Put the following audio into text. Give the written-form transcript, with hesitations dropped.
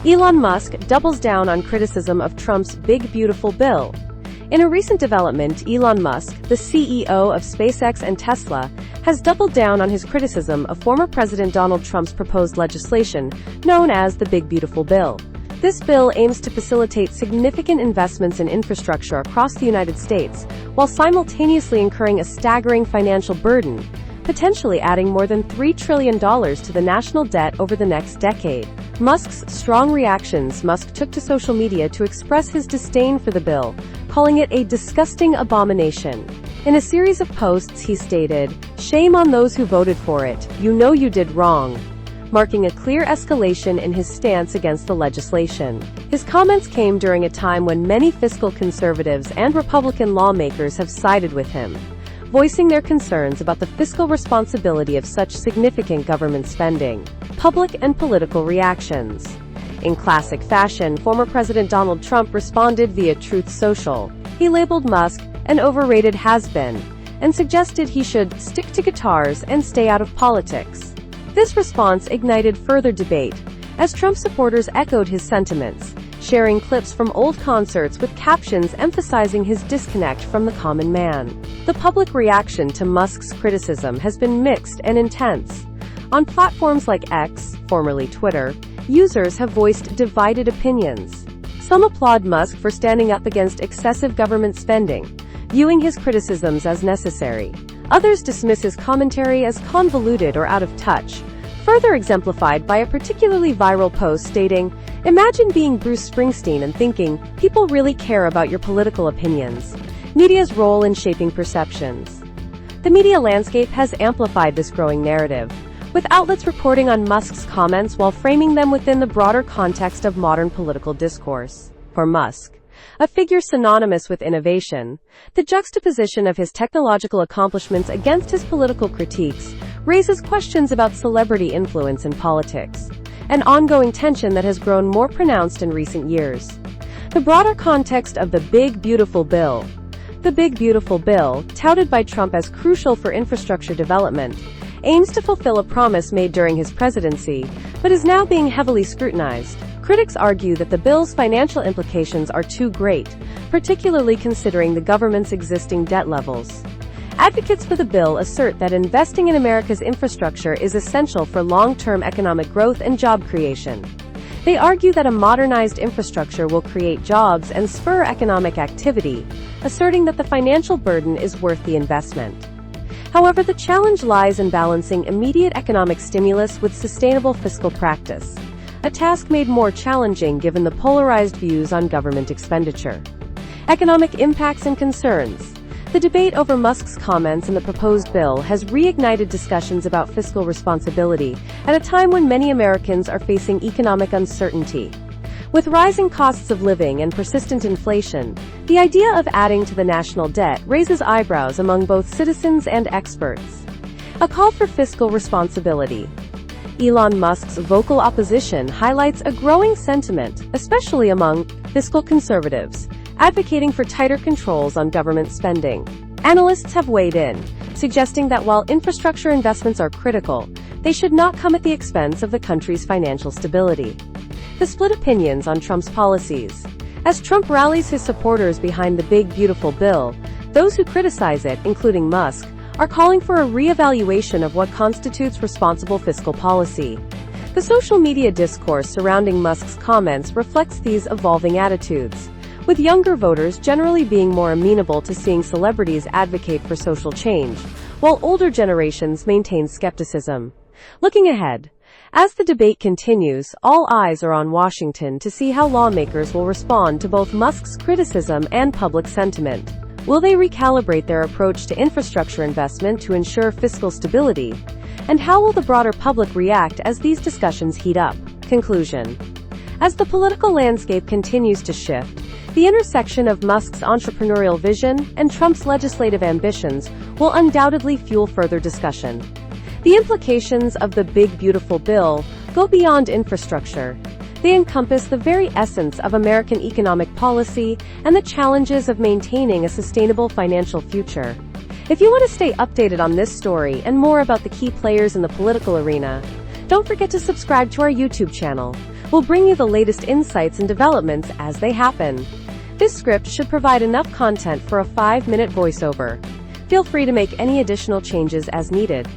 Elon Musk doubles down on criticism of Trump's Big Beautiful Bill. In a recent development, Elon Musk, the CEO of SpaceX and Tesla, has doubled down on his criticism of former President Donald Trump's proposed legislation, known as the Big Beautiful Bill. This bill aims to facilitate significant investments in infrastructure across the United States, while simultaneously incurring a staggering financial burden, potentially adding more than $3 trillion to the national debt over the next decade. Musk's strong reactions. Musk took to social media to express his disdain for the bill, calling it a disgusting abomination. In a series of posts he stated, "Shame on those who voted for it, you know you did wrong," marking a clear escalation in his stance against the legislation. His comments came during a time when many fiscal conservatives and Republican lawmakers have sided with him, voicing their concerns about the fiscal responsibility of such significant government spending. Public and political reactions. In classic fashion, former President Donald Trump responded via Truth Social. He labeled Musk an overrated has-been, and suggested he should stick to guitars and stay out of politics. This response ignited further debate, as Trump supporters echoed his sentiments, sharing clips from old concerts with captions emphasizing his disconnect from the common man. The public reaction to Musk's criticism has been mixed and intense. On platforms like X, formerly Twitter, users have voiced divided opinions. Some applaud Musk for standing up against excessive government spending, viewing his criticisms as necessary. Others dismiss his commentary as convoluted or out of touch, further exemplified by a particularly viral post stating, "Imagine being Bruce Springsteen and thinking, people really care about your political opinions." Media's role in shaping perceptions. The media landscape has amplified this growing narrative, with outlets reporting on Musk's comments while framing them within the broader context of modern political discourse. For Musk, a figure synonymous with innovation, the juxtaposition of his technological accomplishments against his political critiques raises questions about celebrity influence in politics, an ongoing tension that has grown more pronounced in recent years. The broader context of the Big Beautiful Bill. The Big Beautiful Bill, touted by Trump as crucial for infrastructure development, aims to fulfill a promise made during his presidency, but is now being heavily scrutinized. Critics argue that the bill's financial implications are too great, particularly considering the government's existing debt levels. Advocates for the bill assert that investing in America's infrastructure is essential for long-term economic growth and job creation. They argue that a modernized infrastructure will create jobs and spur economic activity, asserting that the financial burden is worth the investment. However, the challenge lies in balancing immediate economic stimulus with sustainable fiscal practice, a task made more challenging given the polarized views on government expenditure. Economic impacts and concerns. The debate over Musk's comments in the proposed bill has reignited discussions about fiscal responsibility at a time when many Americans are facing economic uncertainty. With rising costs of living and persistent inflation, the idea of adding to the national debt raises eyebrows among both citizens and experts. A call for fiscal responsibility. Elon Musk's vocal opposition highlights a growing sentiment, especially among fiscal conservatives, advocating for tighter controls on government spending. Analysts have weighed in, suggesting that while infrastructure investments are critical, they should not come at the expense of the country's financial stability. The split opinions on Trump's policies. As Trump rallies his supporters behind the Big Beautiful Bill, those who criticize it, including Musk, are calling for a re-evaluation of what constitutes responsible fiscal policy. The social media discourse surrounding Musk's comments reflects these evolving attitudes, with younger voters generally being more amenable to seeing celebrities advocate for social change, while older generations maintain skepticism. Looking ahead, as the debate continues, all eyes are on Washington to see how lawmakers will respond to both Musk's criticism and public sentiment. Will they recalibrate their approach to infrastructure investment to ensure fiscal stability? And how will the broader public react as these discussions heat up? Conclusion. As the political landscape continues to shift, the intersection of Musk's entrepreneurial vision and Trump's legislative ambitions will undoubtedly fuel further discussion. The implications of the Big Beautiful Bill go beyond infrastructure. They encompass the very essence of American economic policy and the challenges of maintaining a sustainable financial future. If you want to stay updated on this story and more about the key players in the political arena, don't forget to subscribe to our YouTube channel. will bring you the latest insights and developments as they happen. This script should provide enough content for a 5-minute voiceover. Feel free to make any additional changes as needed.